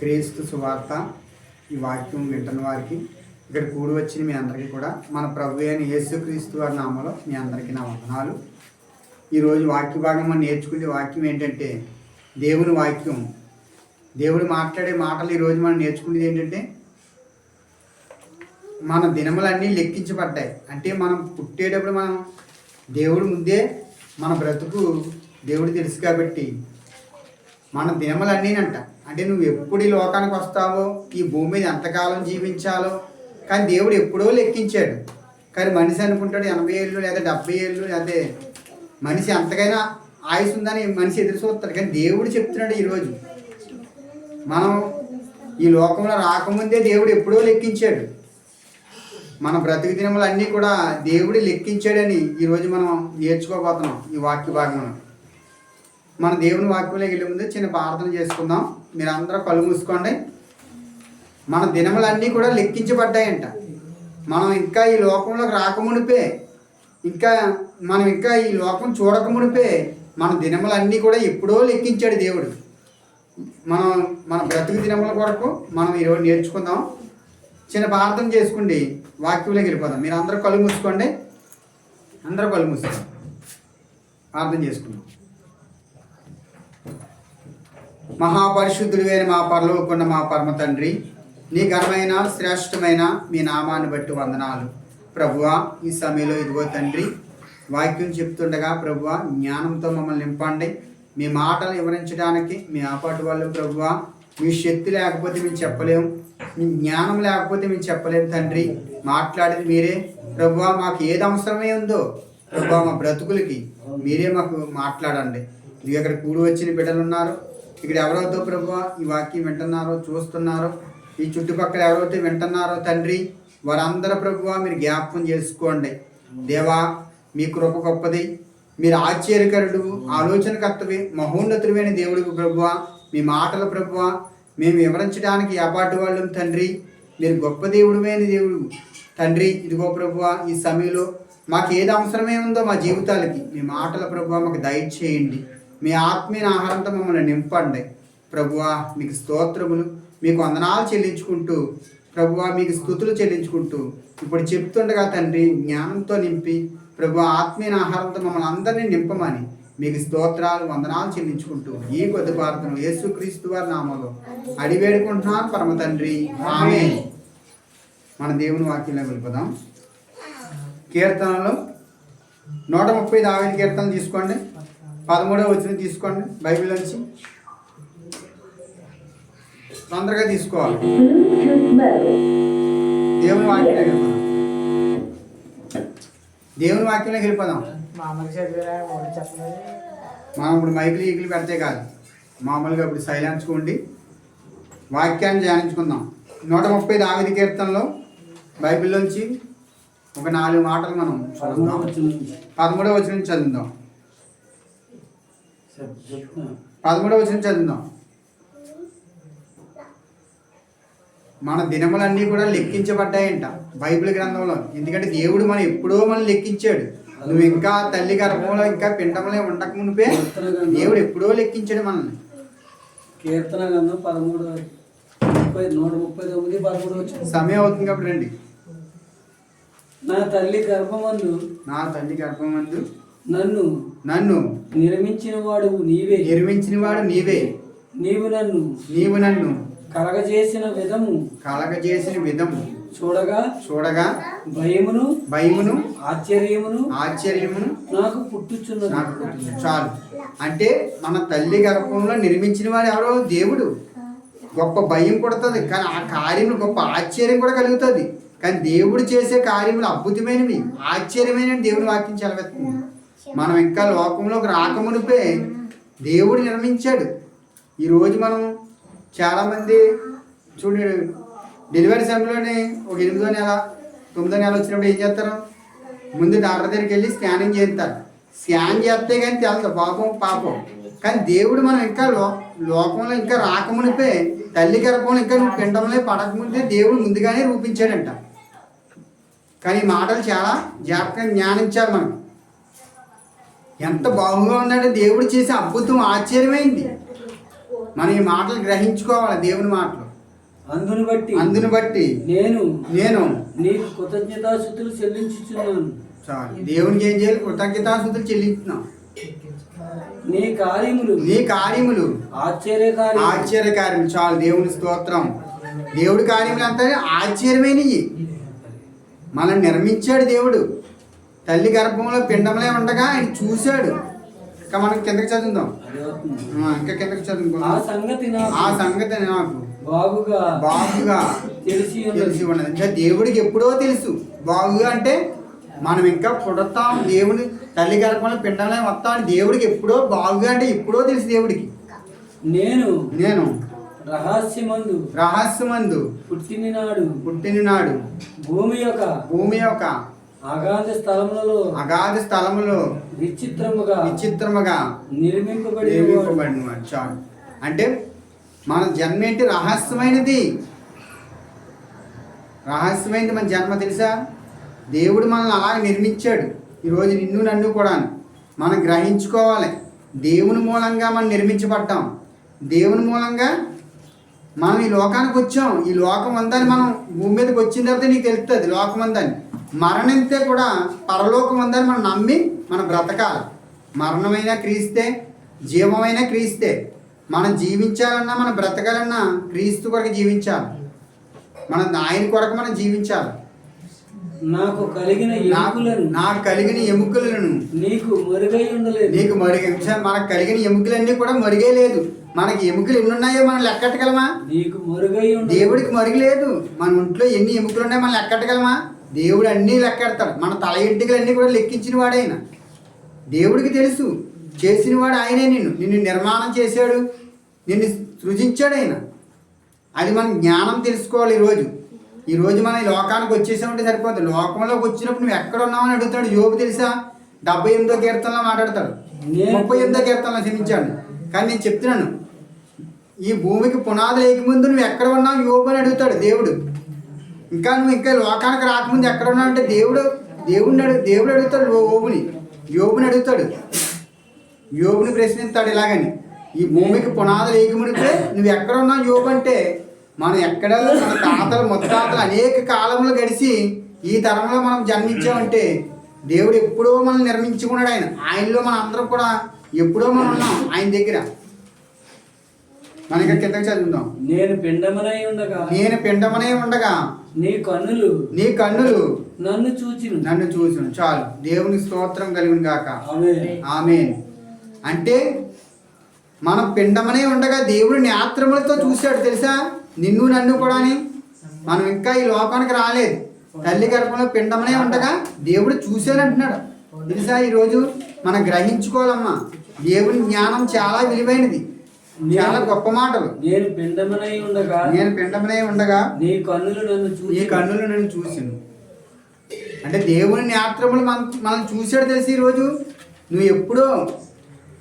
క్రీస్తు సువార్త ఈ వాక్యం వింటున్న వారికి ఇక్కడ కూడి వచ్చిన మీ అందరికీ కూడా మన ప్రభు అయిన యేసుక్రీస్తు వారి నామములో మీ అందరికీ నా వందనాలు. ఈరోజు వాక్య భాగం మనం నేర్చుకునే వాక్యం ఏంటంటే దేవుని వాక్యం. దేవుడు మాట్లాడే మాటలు ఈరోజు మనం నేర్చుకునేది ఏంటంటే మన దినములన్నీ లెక్కించబడ్డాయి. అంటే మనం పుట్టేటప్పుడు మనం దేవుడి ముందే మన బ్రతుకు దేవుడు తెలుసు కాబట్టి మన దినములన్నీనంట. అంటే నువ్వు ఎప్పుడు ఈ లోకానికి వస్తావో, ఈ భూమి మీద ఎంతకాలం జీవించాలో కానీ దేవుడు ఎప్పుడో లెక్కించాడు. కానీ మనిషి అనుకుంటాడు 80 ఏళ్ళు లేదా 70 ఏళ్ళు, లేదా మనిషి ఎంతకైనా ఆయుసు ఉందని మనిషి ఎదురు చూస్తాడు. కానీ దేవుడు చెప్తున్నాడు ఈరోజు మనం ఈ లోకంలో రాకముందే దేవుడు ఎప్పుడో లెక్కించాడు. మన బ్రతుకు దినములు అన్నీ కూడా దేవుడు లెక్కించాడని ఈరోజు మనం నేర్చుకోబోతున్నాం. ఈ వాక్య భాగంలో మన దేవుని వాక్యంలోకి వెళ్ళే ముందు చిన్న ప్రార్థన చేసుకుందాం. మీరు అందరూ కళ్ళు మూసుకోండి. మన దినములన్నీ కూడా లెక్కించబడ్డాయంట. మనం ఇంకా ఈ లోకంలోకి రాకమునిపే, మనం ఇంకా ఈ లోకం చూడకమునిపే మన దినములన్నీ కూడా ఎప్పుడో లెక్కించాడు దేవుడు. మన బ్రతుకు దినముల కొరకు మనం ఈరోజు నేర్చుకుందాం. చిన్న ప్రార్థన చేసుకోండి, వాక్యంలోకి వెళ్ళిపోదాం. మీరు అందరూ కళ్ళు మూసుకోండి. అందరూ కళ్ళు మూసుకోండి, ప్రార్థన చేసుకుందాం. మహాపరిశుద్ధుడివైన మా పరలోకమున్న మా పరమ తండ్రి, నీ ఘనమైన శ్రేష్టమైన మీ నామాన్ని బట్టి వందనాలు ప్రభువా. ఈ సమయంలో ఇదిగో తండ్రి వాక్యం చెప్తుండగా ప్రభువా జ్ఞానంతో మమ్మల్ని నింపండి. మీ మాటలు వివరించడానికి మీ ఆపాటి వాళ్ళు ప్రభువా, మీ శక్తి లేకపోతే మేము చెప్పలేము, మీ జ్ఞానం లేకపోతే మేము చెప్పలేము తండ్రి. మాట్లాడేది మీరే ప్రభువా. మాకు ఏది అవసరమే ఉందో ప్రభువా మా బ్రతుకులకి మీరే మాకు మాట్లాడండి. ఇది ఇక్కడ కూడి వచ్చిన బిడ్డలు ఉన్నారు, ఇక్కడ ఎవరైతే ప్రభువా ఈ వాక్యం వింటున్నారో చూస్తున్నారో, ఈ చుట్టుపక్కల ఎవరైతే వింటున్నారో తండ్రి వారందరూ ప్రభువా మీరు జ్ఞాపకం చేసుకోండి. దేవా మీ కృప గొప్పది, మీరు ఆశ్చర్యకరుడు, ఆలోచనకర్తవి, మహోన్నతుడైన దేవుడికి ప్రభువా. మీ మాటల ప్రభువా మేము వివరించడానికి ఏపాటి వాళ్ళం తండ్రి. మీరు గొప్ప దేవుడివైన దేవుడు తండ్రి. ఇదిగో ప్రభువా ఈ సమయంలో మాకు ఏది అవసరమే ఉందో మా జీవితాలకి మీ మాటల ప్రభువా మాకు దయచేయండి. మీ ఆత్మీయ ఆహారంతో మమ్మల్ని నింపండి ప్రభువా. మీకు స్తోత్రములు, మీకు వందనాలు చెల్లించుకుంటూ ప్రభువా, మీకు స్తుతులు చెల్లించుకుంటూ ఇప్పుడు చెప్తుండగా తండ్రి జ్ఞానంతో నింపి ప్రభువా ఆత్మీయ ఆహారంతో మమ్మల్ని అందరినీ నింపమని మీకు స్తోత్రాలు వందనాలు చెల్లించుకుంటూ ఈ కొద్ది ప్రార్థన యేసుక్రీస్తు వారి నామములో అడివేడుకుంటున్నాను పరమ తండ్రి, ఆమేన్. మన దేవుని వాక్యంలో వెళ్ళిపోదాం. కీర్తనలు 130 దావీదు కీర్తనలు తీసుకోండి. 13వ వచనం తీసుకోండి బైబిల్ నుంచి. తొందరగా తీసుకోవాలి. దేవుని వాక్యంలోకి వెళ్ళిపోదాం. దేవుని వాక్యంలోకి వెళ్ళిపోదాం. మనం ఇప్పుడు మైకులు ఈకులు పెడితే కాదు, మామూలుగా ఇప్పుడు సైలెన్స్గా ఉండి వాక్యాన్ని ధ్యానించుకుందాం. 130 దావీదు కీర్తనలో బైబిల్లోంచి ఒక 4 మాటలు మనం చదువుదాం. 13వ వచనం చదువుదాం. 13వ వచనం చదువుదాం. మన దినములన్నీ కూడా లెక్కించబడ్డాయంట బైబిల్ గ్రంథంలో. ఎందుకంటే దేవుడు మనం ఎప్పుడో మనం లెక్కించాడు. నువ్వు ఇంకా తల్లి గర్భంలో ఇంకా పిండంలో ఉండక మునిపే దేవుడు ఎప్పుడో లెక్కించాడు మనల్ని. కీర్తన గ్రంథం 139 సమయం అవుతుంది కాబట్టి రండి. నా తల్లి గర్భమందు నన్ను నిర్మించిన వాడు నీవే. నీవు నన్ను కలగజేసిన విధము చూడగా భయమును ఆశ్చర్యమును నాకు పుట్టుచున్నది. చాలు. అంటే మన తల్లి గర్భంలో నిర్మించిన వాడు ఎవరో దేవుడు. గొప్ప భయం పుడుతుంది, కానీ ఆ కార్యములు గొప్ప ఆశ్చర్యం కూడా కలుగుతుంది. కానీ దేవుడు చేసే కార్యములు అద్భుతమైనవి, ఆశ్చర్యమైనవి దేవుని వాక్యం సెలవిస్తుంది. మనం ఇంకా లోకంలోకి రాకమునిపే దేవుడు నిర్మించాడు. ఈరోజు మనం చాలామంది చూడండి, డెలివరీ సమయంలోనే ఒక 8వ నెల 9వ నెల వచ్చినప్పుడు ఏం చేస్తారు, ముందు డాక్టర్ దగ్గరికి వెళ్ళి స్కానింగ్ చేస్తారు. స్కాన్ చేస్తే కానీ తెలుసు పాపం. కానీ దేవుడు మనం ఇంకా లోకంలో ఇంకా రాకమునిపే తల్లి గర్భంలో ఇంకా నువ్వు పిండంలో పడకముందే దేవుడు ముందుగానే రూపించాడంట. కానీ ఈ మాటలు చాలా జాగ్రత్తగా జ్ఞానించాలి మనం. ఎంత బాగుగా ఉందంటే దేవుడు చేసే అద్భుతం ఆశ్చర్యమైంది. మనం ఈ మాటలు గ్రహించుకోవాలి, దేవుని మాటలు. అందును బట్టి నేను నీకు కృతజ్ఞతాస్తుతులు చెల్లించుచున్నాను. చాలు, దేవునికి ఏం చేయాలి? కృతజ్ఞతాస్తుతులు చెల్లించున్నాం. నీ కార్యములు ఆశ్చర్యకార్యములు. చాలు, దేవుని స్తోత్రం. దేవుడి కార్యములు అంతా ఆశ్చర్యమైనవి. మనం నిర్మించాడు దేవుడు. తల్లి గర్భంలో పిండంలో ఉండగా ఆయన చూశాడు. ఇంకా మనం కిందకి చదువుదాం, ఇంకా కిందకి చదువుకో. ఆ సంగతి నాకు బాగుగా తెలిసి ఉన్నది. ఇంకా దేవుడికి ఎప్పుడో తెలుసు. బాగుగా అంటే మనం ఇంకా పుడతాం, దేవుడి తల్లి గర్భంలో పిండంలో వస్తాం. దేవుడికి ఎప్పుడో బాగుగా అంటే ఎప్పుడో తెలుసు దేవుడికి. నేను రహస్యమందు పుట్టిన నాడు భూమి యొక్క అగాధ స్థలములో విచిత్రముగా నిర్మింపబడినవాడు. చాలు, అంటే మన జన్మ ఏంటి? రహస్యమైనది మన జన్మ, తెలుసా? దేవుడు మనల్ని అలాగే నిర్మించాడు. ఈరోజు నిన్ను నన్ను కూడా మనం గ్రహించుకోవాలి. దేవుని మూలంగా మనం నిర్మించబడ్డాం. దేవుని మూలంగా మనం ఈ లోకానికి వచ్చాం. ఈ లోకం అందని మనం భూమి మీదకి వచ్చిన తర్వాత నీకు తెలుస్తుంది లోకం అందని. మరణితే కూడా పరలోకం అందని మనం నమ్మి మనం బ్రతకాలి. మరణమైనా క్రీస్తే, జీవమైనా క్రీస్తే. మనం జీవించాలన్నా, మనం బ్రతకాలన్నా క్రీస్తు కొరకు జీవించాలి. ఆయన కొరకు మనం జీవించాలి. నాకు కలిగిన ఎముకలను నీకు మనకు కలిగిన ఎముకలన్నీ కూడా మరుగే లేదు. మనకి ఎముకలు ఎన్ని ఉన్నాయో మనం లెక్కట్టగలమా? దేవుడికి మరుగు లేదు. మన ఒంట్లో ఎన్ని ఎముకలు ఉన్నాయో మనం లెక్కట్టగలమా? దేవుడు అన్నీ లెక్కెడతాడు. మన తల ఇంటికలన్నీ కూడా లెక్కించిన వాడైనా. దేవుడికి తెలుసు, చేసిన వాడు ఆయనే. నిన్ను నిర్మాణం చేశాడు, నిన్ను సృజించాడు ఆయన. అది మనం జ్ఞానం తెలుసుకోవాలి. ఈరోజు మనం ఈ లోకానికి వచ్చేసామంటే సరిపోతుంది. లోకంలోకి వచ్చినప్పుడు నువ్వు ఎక్కడ ఉన్నావని అడుగుతాడు యోబు, తెలుసా? 78వ కీర్తనలో మాట్లాడతాడు, 38వ కీర్తనలో క్షమించాడు. కానీ నేను చెప్తున్నాను, ఈ భూమికి పునాదులు వేయకముందు నువ్వు ఎక్కడ ఉన్నావు యోబు అని అడుగుతాడు దేవుడు. ఇంకా లోకానికి రాకముందు ఎక్కడ ఉన్నావు అంటే దేవుడు అడుగుతాడు యోబుని అడుగుతాడు. యోబుని ప్రశ్నిస్తాడు ఇలాగని, ఈ భూమికి పునాదులు వేయకముందే నువ్వు ఎక్కడ ఉన్నావు యోబు అంటే, మనం ఎక్కడ మన తాతలు ముత్తాతలు అనేక కాలంలో గడిచి ఈ తరంలో మనం జన్మించామంటే దేవుడు ఎప్పుడో మనం నిర్మించుకున్నాడు. ఆయనలో మన అందరం కూడా ఎప్పుడో మనం ఉన్నాం ఆయన దగ్గర. మనకి కిందకి చదువుదాం. నేను పిండమనై ఉండగా నీ కన్నులు నన్ను చూచును. చాలు, దేవుని స్తోత్రం కలిగిన గాక. ఆమేన్. అంటే మనం పిండమనే ఉండగా దేవుడు నేత్రములతో చూశాడు, తెలుసా? నిన్ను నన్ను కూడా. మనం ఇంకా ఈ లోకానికి రాలేదు. తల్లి గర్భంలో పిండమనే ఉండగా దేవుడు చూశానంటున్నాడు, తెలుసా? ఈరోజు మనం గ్రహించుకోవాలమ్మా. దేవుని జ్ఞానం చాలా విలువైనది, చాలా గొప్ప మాటలు. నేను పిండమనై ఉండగా నీ కన్నులు నన్ను చూసాను. అంటే దేవుని నేత్రములు మనం చూశాడు, తెలుసు? ఈరోజు నువ్వు ఎప్పుడో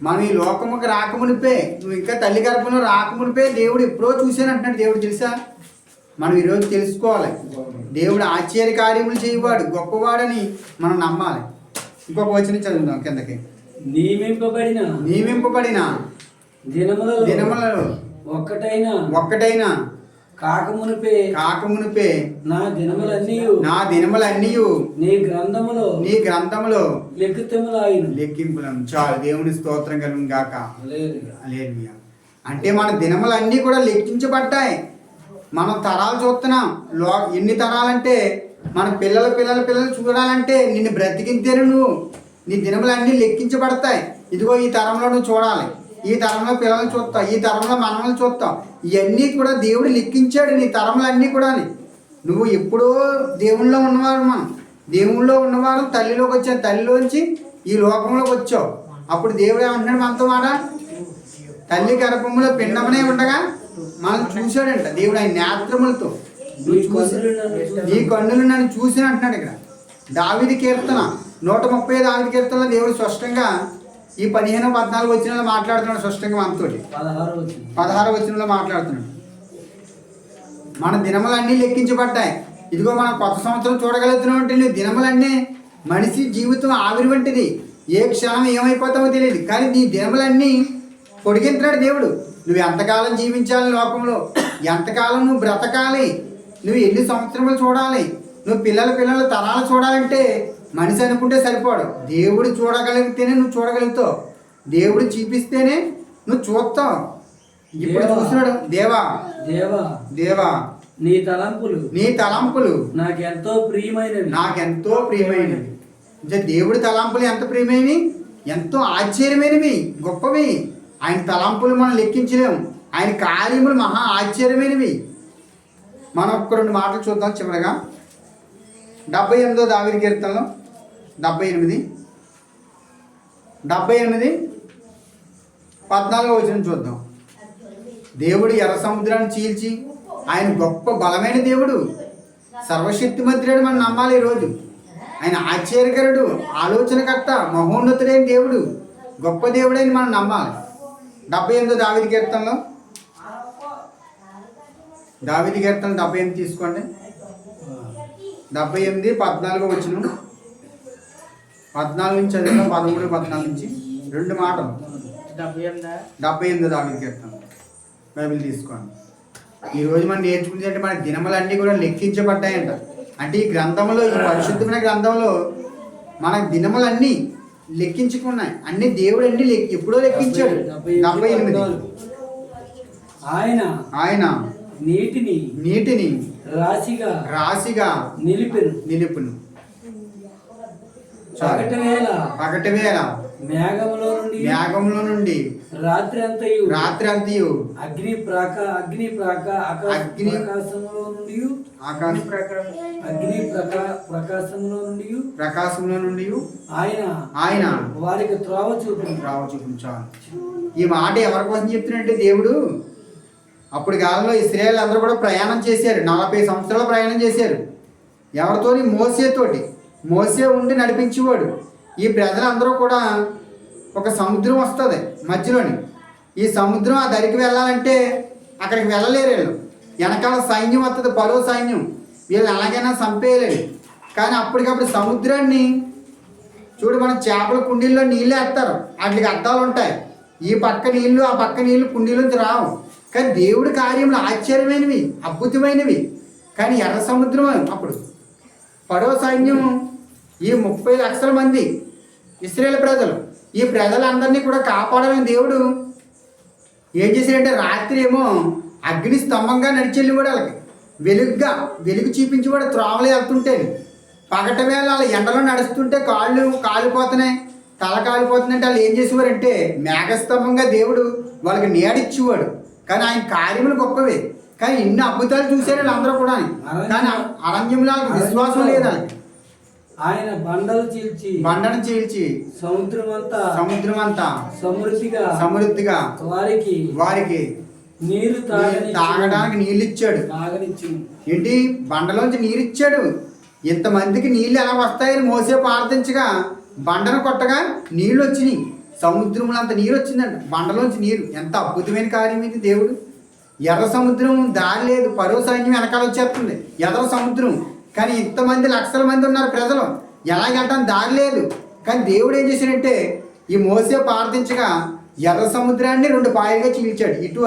మనం ఈ లోకముకి రాకమునిపే, నువ్వు ఇంకా తల్లి గర్భంలో రాకమునిపే దేవుడు ఎప్పుడో చూశాను అంటున్నాడు దేవుడు, తెలుసా? మనం ఈరోజు తెలుసుకోవాలి. దేవుడు ఆశ్చర్య కార్యములు చేయవాడు, గొప్పవాడని మనం నమ్మాలి. ఇంకొక వచనం చదువుదాం కిందకి. నియమింపబడిన దినములలో ఒక్కటైనా కాకమునిపే నా దినములన్నీ నీ గ్రంథములో లెక్కింపులను. చాలు, దేవుని స్తోత్రం కలుగును గాక. హల్లెలూయా. అంటే మన దినములన్నీ కూడా లెక్కించబడ్డాయి. మనం తరాలు చూస్తున్నాం. ఎన్ని తరాలంటే మన పిల్లలు చూడాలంటే నిన్ను బ్రతికింతేనే నీ దినములన్నీ లెక్కించబడతాయి. ఇదిగో ఈ తరంలో నువ్వు చూడాలి, ఈ తరంలో పిల్లలు చూస్తావు, ఈ తరంలో మనల్ని చూస్తావు. ఇవన్నీ కూడా దేవుడు లెక్కించాడు, నీ తరములన్నీ కూడా. నువ్వు ఎప్పుడో దేవుళ్ళో ఉన్నవారు. మనం దేవుళ్ళో ఉన్నవారు తల్లిలోకి వచ్చాం, తల్లిలోంచి ఈ లోకంలోకి వచ్చావు. అప్పుడు దేవుడు ఏమంటున్నాడు మనతో మాట? తల్లి గర్భంలో పిండమనే ఉండగా మనం చూశాడంట దేవుడు ఆయన నేత్రములతో. నీ కన్నులు నన్ను చూసిన అంటున్నాడు ఇక్కడ. దావీదు కీర్తన 130 దావీదు కీర్తనలో దేవుడు స్పష్టంగా ఈ 15-14 వచనంలో మాట్లాడుతున్నాడు. స్పష్టంగా మనతో 16 వచనంలో మాట్లాడుతున్నాడు. మన దినములన్నీ లెక్కించబడ్డాయి. ఇదిగో మనం కొత్త సంవత్సరం చూడగలుగుతున్నాం అంటే దినములన్నీ మనిషి జీవితం ఆవిరి వంటిది. ఏ క్షణం ఏమైపోతామో తెలియదు. కానీ నీ దినములన్నీ పొడిగించాడు దేవుడు. నువ్వు ఎంతకాలం జీవించాలి లోకంలో, ఎంతకాలం నువ్వు బ్రతకాలి, నువ్వు ఎన్ని సంవత్సరములు చూడాలి, నువ్వు పిల్లల తరాలు చూడాలంటే మనిషి అనుకుంటే సరిపోడు. దేవుడు చూడగలిగితేనే నువ్వు చూడగలుగుతావు, దేవుడు చూపిస్తేనే నువ్వు చూస్తావు. ఇప్పుడు చూస్తున్నాడు దేవా దేవా దేవా నీ తలంపులు నాకెంతో ప్రియమైనవి. దేవుడి తలంపులు ఎంత ప్రియమైనవి, ఎంతో ఆశ్చర్యమైనవి, గొప్పవి. ఆయన తలంపులు మనం లెక్కించలేము, ఆయన కార్యములు మహా ఆశ్చర్యమైనవి. మనం ఒక్క 2 మాటలు చూద్దాం చివరగా. 78వ దావీదు కీర్తనలో 78:14 వచనం చూద్దాం. దేవుడు ఎర్ర సముద్రాన్ని చీల్చి, ఆయన గొప్ప బలమైన దేవుడు, సర్వశక్తిమంతుడు మనం నమ్మాలి. ఈరోజు ఆయన ఆశ్చర్యకరుడు, ఆలోచనకర్త, మహోన్నతుడైన దేవుడు, గొప్ప దేవుడని మనం నమ్మాలి. 78వ దావీదు కీర్తనలో 78 తీసుకోండి. 78:14 వచనం. 14 నుంచి చదివిన 13-14 నుంచి 2 మాటలు. 78వ దావీదు కీర్తన బైబిల్ తీసుకోండి. ఈరోజు మనం నేర్చుకుంటే అంటే మన దినములన్నీ కూడా లెక్కించబడ్డాయంట. అంటే ఈ గ్రంథంలో, ఈ పరిశుద్ధమైన గ్రంథంలో మన దినములన్నీ లెక్కించుకున్నాయి. అన్ని దేవుడు అన్ని ఎప్పుడో లెక్కించాడు. 78. ఆయన నీటిని రాశిగా నిలుపును. పగటి వేళ మేఘములో నుండి రాత్రి అంతయు అగ్ని ప్రకాశంలో నుండి ఆయన వారికి త్రోవ చూపించాలి. ఈ మాట ఎవరి కోసం చెప్తున్నట్టే దేవుడు. అప్పుడు కాలంలో ఇశ్రాయేలు అందరూ కూడా ప్రయాణం చేశారు, 40 సంవత్సరాలు ప్రయాణం చేశారు. ఎవరితోని? మోసే ఉండి నడిపించేవాడు. ఈ ప్రజలందరూ కూడా ఒక సముద్రం వస్తుంది మధ్యలోని. ఈ సముద్రం ఆ దరికి వెళ్ళాలంటే అక్కడికి వెళ్ళలేరు వీళ్ళు. వెనకాల సైన్యం వస్తుంది, పరో సైన్యం. వీళ్ళు ఎలాగైనా చంపేయలేరు. కానీ అప్పటికప్పుడు సముద్రాన్ని చూడు, మనం చేపల కుండీల్లో నీళ్ళు వేస్తారు, వాటికి అద్దాలు ఉంటాయి. ఈ పక్క నీళ్ళు ఆ పక్క నీళ్ళు కుండీలోంచి రావు. కానీ దేవుడి కార్యములు ఆశ్చర్యమైనవి, అద్భుతమైనవి. కానీ ఎర్ర సముద్రం అప్పుడు పరో సైన్యం, ఈ 30 లక్షల మంది ఇశ్రాయేలు ప్రజలు, ఈ ప్రజలందరినీ కూడా కాపాడాలని దేవుడు ఏం చేశాడంటే రాత్రి ఏమో అగ్ని స్తంభంగా నడిచెళ్ళి కూడా వాళ్ళకి వెలుగు చూపించి కూడా త్రోవలు వెళ్తుంటే, పగటి వేళ వాళ్ళ ఎండలో నడుస్తుంటే కాళ్ళు కాలిపోతున్నాయి, తల కాలిపోతుందంటే వాళ్ళు ఏం చేసేవారంటే మేఘస్తంభంగా దేవుడు వాళ్ళకి నీడిచ్చేవాడు. కానీ ఆయన కార్యములు గొప్పవే. కానీ ఇన్ని అద్భుతాలు చూశారు వీళ్ళందరూ కూడా. కానీ అరణ్యంలో వాళ్ళకి విశ్వాసం లేదు. వాళ్ళకి ఆయన బండను చీల్చి సముద్రం అంతా సమృద్ధిగా వారికి నీరు తాగడానికి నీళ్ళు ఇచ్చాడు. ఏంటి? బండలోంచి నీరు ఇచ్చాడు. ఇంతమందికి నీళ్ళు ఎలా వస్తాయని మోసే ప్రార్థించగా బండను కొట్టగా నీళ్ళు వచ్చినాయి. సముద్రంలో అంత నీరు వచ్చిందంట, బండలోంచి నీరు. ఎంత అద్భుతమైన కార్యం ఇది దేవుడు. ఎర్ర సముద్రం దారి లేదు, పరో సైన్యం వెనకాల వచ్చేస్తుంది. ఎర్ర సముద్రం, కానీ ఇంతమంది లక్షల మంది ఉన్నారు ప్రజలు, ఎలాగెళ్ళటానికి దారి లేదు. కానీ దేవుడు ఏం చేశాడంటే ఈ మోసే ప్రార్థించగా ఎర్ర సముద్రాన్ని 2 పాయలుగా చీల్చాడు. ఇటు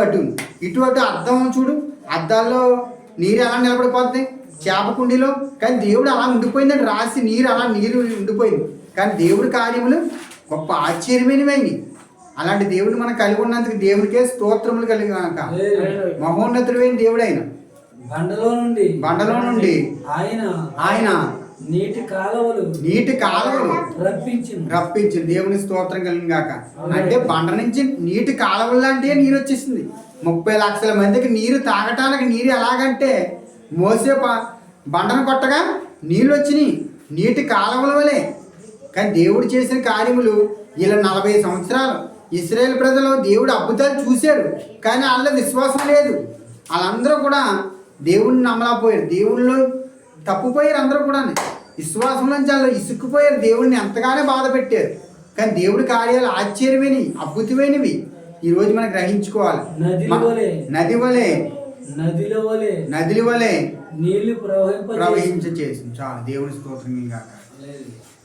అటు అద్దం చూడు, అద్దాల్లో నీరు ఎలా నిలబడిపోతుంది చేప కుండీలో. కానీ దేవుడు అలా ఉండిపోయిందండి, రాసి నీరు ఉండిపోయింది. కానీ దేవుడి కార్యములు గొప్ప ఆశ్చర్యమైనవి. అలాంటి దేవుడిని మనం కలిగి ఉన్నందుకు దేవుడికే స్తోత్రములు కలిగాక. మహోన్నతుడైన దేవుడు ఆయన. బండలో నుండి ఆయన నీటి కాలువలు రప్పించింది. దేవుని స్తోత్రం కలిగాక. అంటే బండ నుంచి నీటి కాలువలు లాంటివే నీరు వచ్చేసింది. 30 లక్షల మందికి నీరు తాగటానికి నీరు ఎలాగంటే మోసే బండను కొట్టగా నీళ్ళు వచ్చినాయి, నీటి కాలువల వలె. కానీ దేవుడు చేసిన కార్యములు ఇలా 40 సంవత్సరాలు ఇశ్రాయేలు ప్రజలు దేవుడు అద్భుతాలు చూశారు. కానీ వాళ్ళ విశ్వాసం లేదు. వాళ్ళందరూ కూడా దేవుడిని నమ్మలేకపోయారు, దేవుళ్ళు తప్పిపోయారు. అందరూ కూడా విశ్వాసం నుంచి వాళ్ళు ఇసుక్కుపోయారు, దేవుడిని ఎంతగానో బాధ పెట్టారు. కానీ దేవుడి కార్యాలు ఆశ్చర్యమైనవి, అద్భుతమైనవి. ఈరోజు మనం గ్రహించుకోవాలి. నదిల వలె నీళ్లు ప్రవహించేసింది. చాలా దేవుని స్తోత్రం కాక.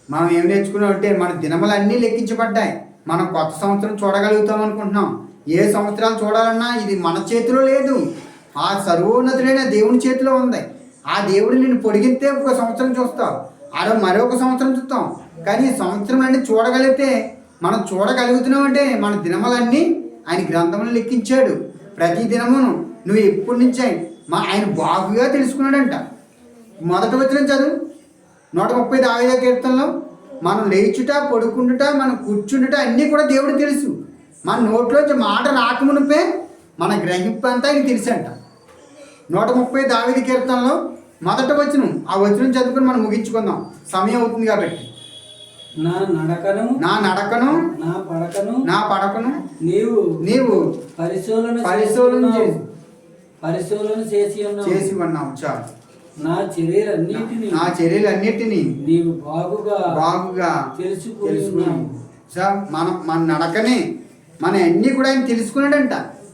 మనం ఏం నేర్చుకున్నాం అంటే మన దినములన్నీ లెక్కించబడ్డాయి. మనం కొత్త సంవత్సరం చూడగలుగుతాం అనుకుంటున్నాం. ఏ సంవత్సరాలు చూడాలన్నా ఇది మన చేతిలో లేదు, ఆ సర్వోన్నతుడైన దేవుని చేతిలో ఉంది. ఆ దేవుడు నిన్ను పొడిగితే ఒక సంవత్సరం చూస్తావు, మరొక సంవత్సరం చూస్తాం. కానీ ఈ సంవత్సరం అన్నీ చూడగలిగితే మనం చూడగలుగుతున్నామంటే మన దినములన్నీ ఆయన గ్రంథములు లెక్కించాడు. ప్రతి దినమును నువ్వు ఎప్పటి నుంచి ఆయన బాగుగా తెలుసుకున్నాడంట. మొదటి వచనం చదువు, 135వ కీర్తనలో మనం లేచుట, పడుకుంటుట, మనం కూర్చుండుట అన్నీ కూడా దేవుడు తెలుసు. మన నోట్లోంచి మాట రాకమునిపే మన గ్రహింపు అంతా ఆయన తెలుసంట. 130 దావీదు కీర్తనలో మొదటి వచనం, ఆ వచనం చదువుకుని మనం ముగించుకుందాం, సమయం అవుతుంది కాబట్టి. నా నడకను నా పడకను నీవు పరిశోధన చేసి ఉన్నావు. చాలు. నా చర్యలన్నిటినీ నీవు బాగుగా తెలుసుకున్నావు. మన నడకనే మన అన్నీ కూడా ఆయన తెలుసుకున్నాడంట.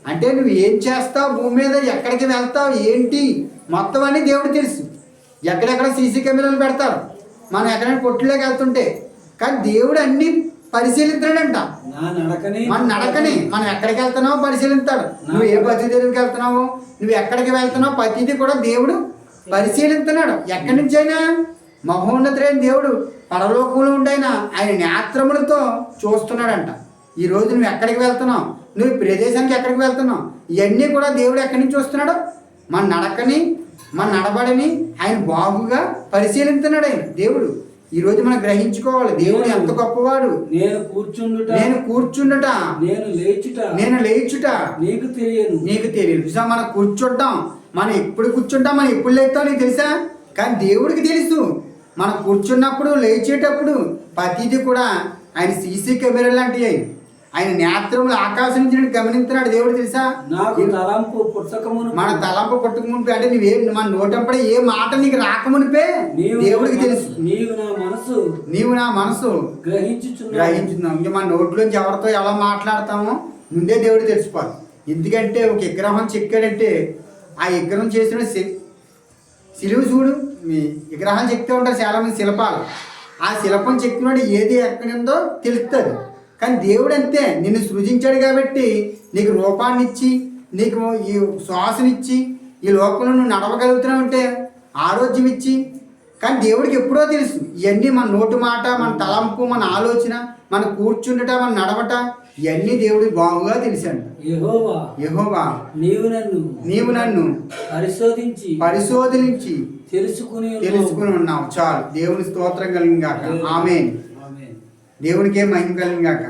అంటే నువ్వు ఏం చేస్తావు, భూమి మీద ఎక్కడికి వెళ్తావు, ఏంటి మొత్తం అన్నీ దేవుడు తెలుసు. ఎక్కడెక్కడ సీసీ కెమెరాలు పెడతారు మనం ఎక్కడైనా కొట్టులోకి వెళ్తుంటే, కానీ దేవుడు అన్ని పరిశీలిస్తాడంట. మన నడకని మనం ఎక్కడికి వెళ్తున్నావో పరిశీలిస్తాడు. నువ్వు ఏ బస్సు దగ్గరికి వెళ్తున్నావో, నువ్వు ఎక్కడికి వెళ్తున్నావు, ప్రతిదీ కూడా దేవుడు పరిశీలిస్తున్నాడు. ఎక్కడి నుంచి అయినా మహోన్నతుడైన దేవుడు పరలోకంలో ఉండైనా ఆయన నేత్రములతో చూస్తున్నాడంట. ఈరోజు నువ్వు ఎక్కడికి వెళ్తున్నావు, నువ్వు ప్రదేశానికి ఎక్కడికి వెళ్తున్నావు, ఇవన్నీ కూడా దేవుడు ఎక్కడి నుంచి చూస్తున్నాడు. మన నడకని మన నడబడిని ఆయన బాగుగా పరిశీలిస్తున్నాడు ఆయన దేవుడు. ఈరోజు మనం గ్రహించుకోవాలి దేవుడు ఎంత గొప్పవాడు. నేను కూర్చుండుట నేను లేచుట నీకు తెలియదు. మనం కూర్చుంటాం, మనం ఎప్పుడు కూర్చుంటాం, మనం ఎప్పుడు లేస్తాం నీకు తెలుసా? కానీ దేవుడికి తెలుసు. మనం కూర్చున్నప్పుడు లేచేటప్పుడు ప్రతిదీ కూడా ఆయన సీసీ కెమెరా లాంటివి. ఆయన నేత్రములు ఆకాశం నుంచి గమనిస్తున్నాడు దేవుడు తెలుసా? మన తలంపు పుట్టకమునిపే, అంటే మన నోటంపడే ఏ మాట నీకు రాకమునిపే దేవుడికి తెలుసు. నీవు నా మనసు గ్రహించున్నావు. ఇంకా మన నోట్లోంచి ఎవరితో ఎలా మాట్లాడతామో ముందే దేవుడు తెలిసిపోదు. ఎందుకంటే ఒక విగ్రహం చెక్కాడంటే ఆ విగ్రహం చేసిన శిలువ చూడు, మీ విగ్రహాలు చెక్తూ ఉంటారు చాలామంది శిల్పాలు. ఆ శిల్పం చెక్కినోడు ఏది ఎక్కడుందో తెలుస్తుంది. కానీ దేవుడు అంతే, నిన్ను సృజించాడు కాబట్టి నీకు రూపాన్ని ఇచ్చి, నీకు ఈ శ్వాసనిచ్చి, ఈ లోకంలో నువ్వు నడవగలుగుతున్నావు అంటే ఆరోగ్యం ఇచ్చి. కానీ దేవుడికి ఎప్పుడో తెలుసు ఇవన్నీ. మన నోటు మాట, మన తలంపు, మన ఆలోచన, మన కూర్చుండట, మన నడవట, ఇవన్నీ దేవుడికి బాగుగా తెలిసాడు. యెహోవా నీవు నన్ను పరిశోధించి తెలుసుకుని ఉన్నావు. చాలు. దేవుని స్తోత్రం కలిగిన గాక. ఆమేన్. దేవునికే మహిమ కలిగిన గాక.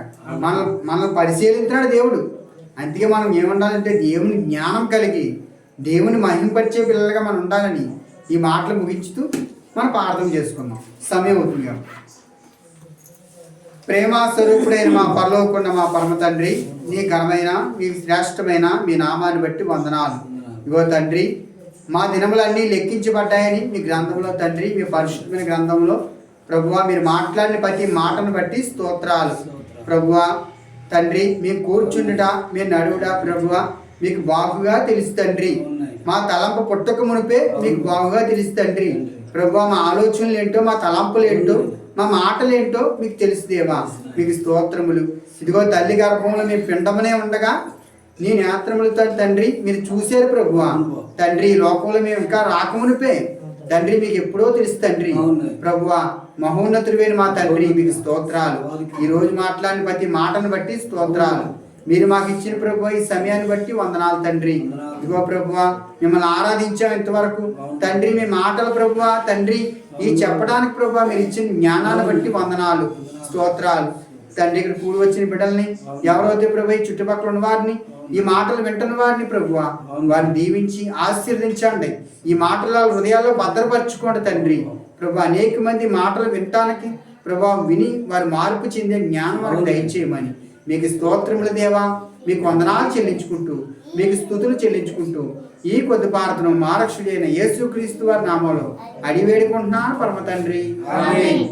మనం పరిశీలించాడు దేవుడు. అందుకే మనం ఏముండాలంటే దేవుని జ్ఞానం కలిగి దేవుని మహింపరిచే పిల్లలుగా మనం ఉండాలని ఈ మాటలు ముగించుతూ మనం ప్రార్థన చేసుకుందాం. సమయం అవుతుంది కాబట్టి. ప్రేమ స్వరూపుడైన మా పరలోకమున్న మా పరమ తండ్రి, నీ ఘనమైన మీ శ్రేష్టమైన మీ నామాన్ని బట్టి వందనాలు. ఇగో తండ్రి, మా దినములన్నీ లెక్కించబడ్డాయని మీ గ్రంథంలో తండ్రి, మీ పరిశుద్ధమైన గ్రంథంలో ప్రభువా మీరు మాట్లాడిన ప్రతి మాటను బట్టి స్తోత్రాలు. ప్రభువా తండ్రి, మేము కూర్చుండుట, మేము నడువుట ప్రభువా మీకు బాగుగా తెలుసు తండ్రి. మా తలంపు పుట్టక మునిపే మీకు బాగుగా తెలుసు తండ్రి. ప్రభువా మా ఆలోచనలు ఏంటో, మా తలంపులు ఏంటో, మా మాటలు ఏంటో మీకు తెలుసు దేవా. మీకు స్తోత్రములు. ఇదిగో తల్లి గర్భంలో మీ పిండమనే ఉండగా నీ నేత్రములతో తండ్రి మీరు చూశారు ప్రభువా. తండ్రి ఈ లోకంలో మేము ఇంకా రాకమునిపే తండ్రి మీకు ఎప్పుడో తెలుసు తండ్రి. ప్రభువా మహోన్నతుడైన మా తండ్రి మీకు స్తోత్రాలు. ఈ రోజు మాట్లాడిన ప్రతి మాటను బట్టి స్తోత్రాలు. మీరు మాకు ఇచ్చిన ప్రభువా ఈ సమయాన్ని బట్టి వందనాలు తండ్రి. ఇదిగో ప్రభువా మిమ్మల్ని ఆరాధించాం ఇంతవరకు తండ్రి. మీ మాటలు ప్రభువా తండ్రి ఈ చెప్పడానికి ప్రభువా మీరు ఇచ్చిన జ్ఞానాన్ని బట్టి వందనాలు స్తోత్రాలు తండ్రి. ఇక్కడ కూడి వచ్చిన బిడ్డల్ని ఎవరైతే ప్రభు చుట్టుపక్కల ఉన్న వారిని, ఈ మాటలు వింటున్న వారిని ప్రభువా వారిని దీవించి ఆశీర్వదించండి. ఈ మాటల హృదయాల్లో భద్రపరచుకోండి తండ్రి. ప్రభు అనేక మంది మాటలు వినటానికి ప్రభు విని వారు మార్పు చెందే జ్ఞానం వారికి దయచేయమని మీకు స్తోత్రముల దేవా మీకు వందనాలు చెల్లించుకుంటూ మీకు స్తుతులు చెల్లించుకుంటూ ఈ కొద్ది ప్రార్థన మా రక్షకుడైన యేసుక్రీస్తు వారి నామంలో అడిగి వేడుకుంటున్నాను పరమ తండ్రి. ఆమేన్.